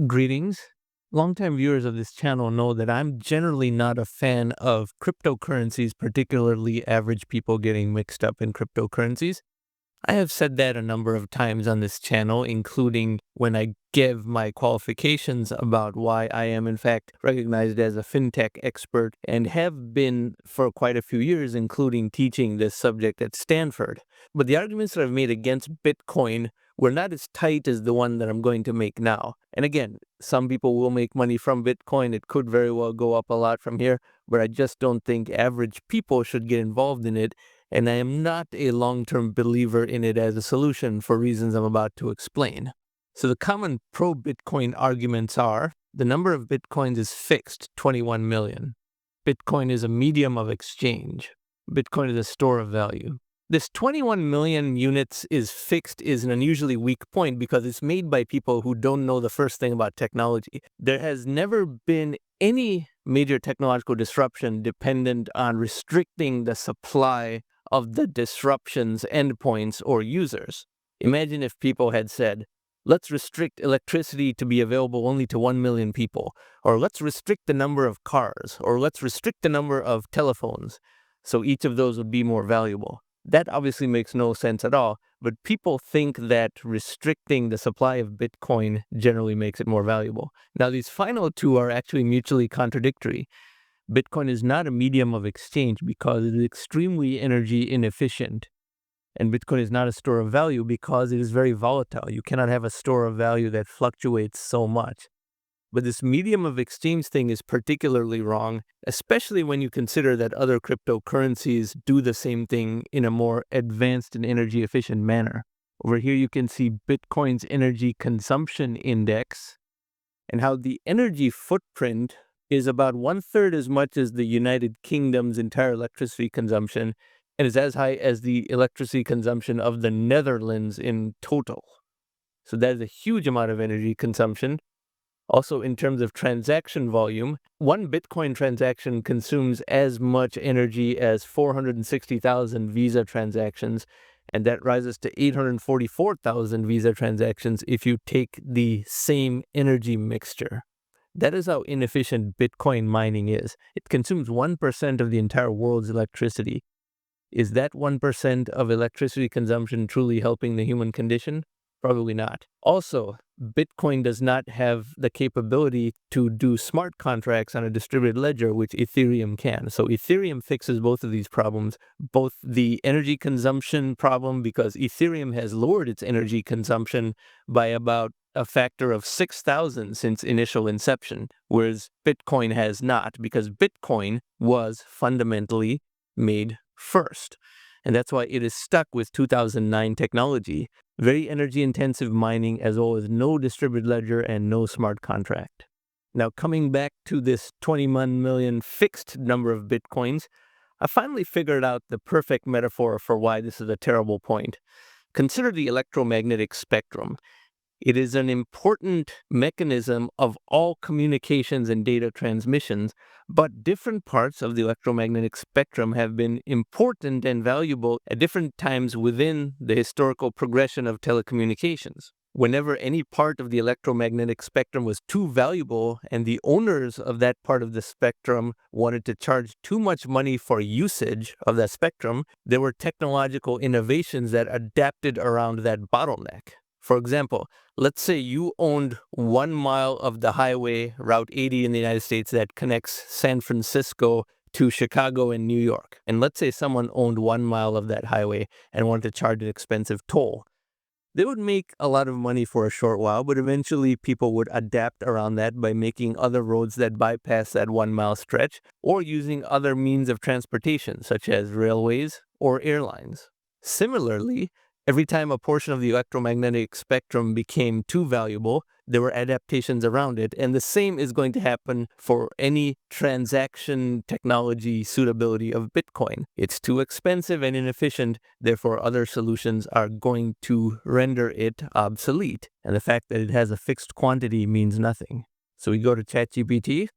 Greetings. Longtime viewers of this channel know that I'm generally not a fan of cryptocurrencies, particularly average people getting mixed up in cryptocurrencies. I have said that a number of times on this channel, including when I give my qualifications about why I am in fact recognized as a fintech expert and have been for quite a few years, including teaching this subject at Stanford. But the arguments that I've made against Bitcoin were not as tight as the one that I'm going to make now. And again, some people will make money from Bitcoin. It could very well go up a lot from here, but I just don't think average people should get involved in it. And I am not a long-term believer in it as a solution for reasons I'm about to explain. So the common pro-Bitcoin arguments are, the number of Bitcoins is fixed, 21 million. Bitcoin is a medium of exchange. Bitcoin is a store of value. This 21 million units is fixed is an unusually weak point because it's made by people who don't know the first thing about technology. There has never been any major technological disruption dependent on restricting the supply of the disruption's endpoints or users. Imagine if people had said, let's restrict electricity to be available only to 1 million people, or let's restrict the number of cars, or let's restrict the number of telephones, so each of those would be more valuable. That obviously makes no sense at all, but people think that restricting the supply of Bitcoin generally makes it more valuable. Now, these final two are actually mutually contradictory. Bitcoin is not a medium of exchange because it is extremely energy inefficient. And Bitcoin is not a store of value because it is very volatile. You cannot have a store of value that fluctuates so much. But this medium of exchange thing is particularly wrong, especially when you consider that other cryptocurrencies do the same thing in a more advanced and energy efficient manner. Over here you can see Bitcoin's energy consumption index and how the energy footprint is about 1/3 as much as the United Kingdom's entire electricity consumption and is as high as the electricity consumption of the Netherlands in total. So that is a huge amount of energy consumption. Also, in terms of transaction volume, one Bitcoin transaction consumes as much energy as 460,000 Visa transactions, and that rises to 844,000 Visa transactions if you take the same energy mixture. That is how inefficient Bitcoin mining is. It consumes 1% of the entire world's electricity. Is that 1% of electricity consumption truly helping the human condition? Probably not. Also, Bitcoin does not have the capability to do smart contracts on a distributed ledger, which Ethereum can. So Ethereum fixes both of these problems, both the energy consumption problem, because Ethereum has lowered its energy consumption by about a factor of 6,000 since initial inception, whereas Bitcoin has not, because Bitcoin was fundamentally made first. And that's why it is stuck with 2009 technology. Very energy-intensive mining, as well as no distributed ledger and no smart contract. Now, coming back to this 21 million fixed number of Bitcoins, I finally figured out the perfect metaphor for why this is a terrible point. Consider the electromagnetic spectrum. It is an important mechanism of all communications and data transmissions, but different parts of the electromagnetic spectrum have been important and valuable at different times within the historical progression of telecommunications. Whenever any part of the electromagnetic spectrum was too valuable and the owners of that part of the spectrum wanted to charge too much money for usage of that spectrum, there were technological innovations that adapted around that bottleneck. For example, let's say you owned 1 mile of the highway, Route 80 in the United States, that connects San Francisco to Chicago and New York. And let's say someone owned 1 mile of that highway and wanted to charge an expensive toll. They would make a lot of money for a short while, but eventually people would adapt around that by making other roads that bypass that 1 mile stretch or using other means of transportation, such as railways or airlines. Similarly, every time a portion of the electromagnetic spectrum became too valuable, there were adaptations around it, and the same is going to happen for any transaction technology suitability of Bitcoin. It's too expensive and inefficient, therefore other solutions are going to render it obsolete, and the fact that it has a fixed quantity means nothing. So we go to ChatGPT.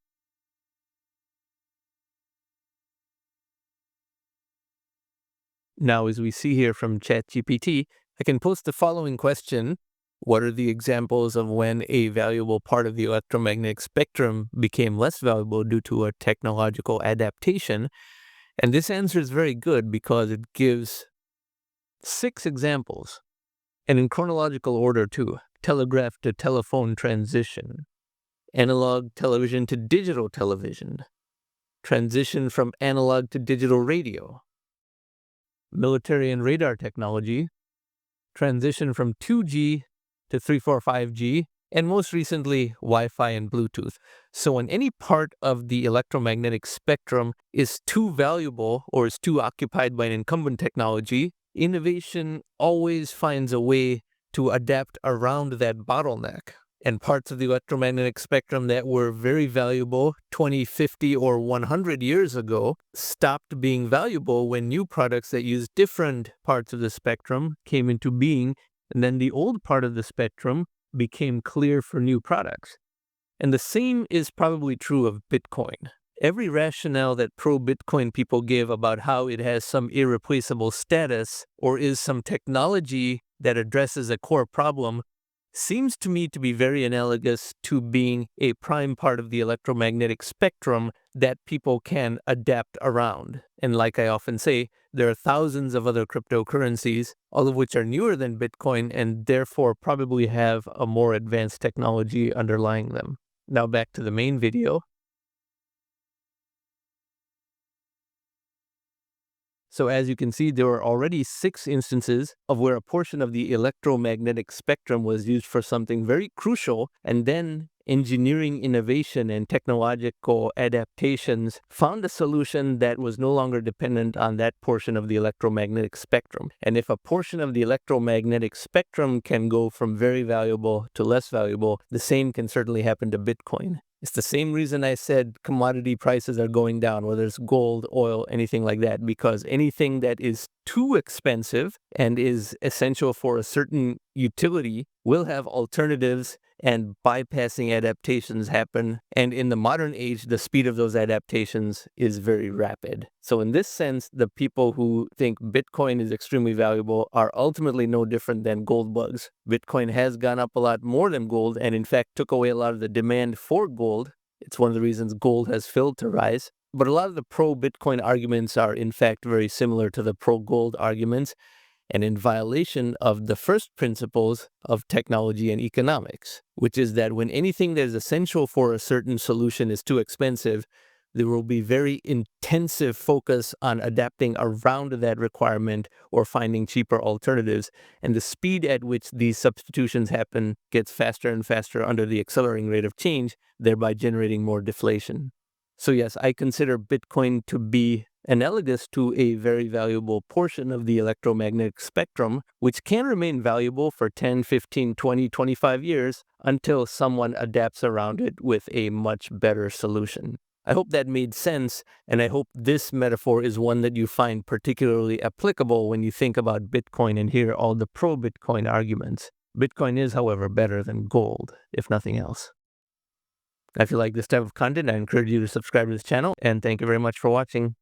Now, as we see here from ChatGPT, I can post the following question. What are the examples of when a valuable part of the electromagnetic spectrum became less valuable due to a technological adaptation? And this answer is very good because it gives 6 examples, and in chronological order too. Telegraph to telephone transition, analog television to digital television, transition from analog to digital radio, military and radar technology, transition from 2G to 345G, and most recently, Wi-Fi and Bluetooth. So when any part of the electromagnetic spectrum is too valuable or is too occupied by an incumbent technology, innovation always finds a way to adapt around that bottleneck. And parts of the electromagnetic spectrum that were very valuable 20, 50, or 100 years ago stopped being valuable when new products that use different parts of the spectrum came into being, and then the old part of the spectrum became clear for new products. And the same is probably true of Bitcoin. Every rationale that pro-Bitcoin people give about how it has some irreplaceable status or is some technology that addresses a core problem seems to me to be very analogous to being a prime part of the electromagnetic spectrum that people can adapt around. And like I often say, there are thousands of other cryptocurrencies, all of which are newer than Bitcoin and therefore probably have a more advanced technology underlying them. Now back to the main video. So as you can see, there were already 6 instances of where a portion of the electromagnetic spectrum was used for something very crucial, and then engineering innovation and technological adaptations found a solution that was no longer dependent on that portion of the electromagnetic spectrum. And if a portion of the electromagnetic spectrum can go from very valuable to less valuable, the same can certainly happen to Bitcoin. It's the same reason I said commodity prices are going down, whether it's gold, oil, anything like that, because anything that is too expensive and is essential for a certain utility will have alternatives, and bypassing adaptations happen. And in the modern age, the speed of those adaptations is very rapid. So in this sense, the people who think Bitcoin is extremely valuable are ultimately no different than gold bugs. Bitcoin has gone up a lot more than gold, and in fact took away a lot of the demand for gold. It's one of the reasons gold has failed to rise. But a lot of the pro-Bitcoin arguments are in fact very similar to the pro-gold arguments, and in violation of the first principles of technology and economics, which is that when anything that is essential for a certain solution is too expensive, there will be very intensive focus on adapting around that requirement or finding cheaper alternatives, and the speed at which these substitutions happen gets faster and faster under the accelerating rate of change, thereby generating more deflation. So yes, I consider Bitcoin to be analogous to a very valuable portion of the electromagnetic spectrum, which can remain valuable for 10, 15, 20, 25 years until someone adapts around it with a much better solution. I hope that made sense, and I hope this metaphor is one that you find particularly applicable when you think about Bitcoin and hear all the pro-Bitcoin arguments. Bitcoin is, however, better than gold, if nothing else. If you like this type of content, I encourage you to subscribe to this channel, and thank you very much for watching.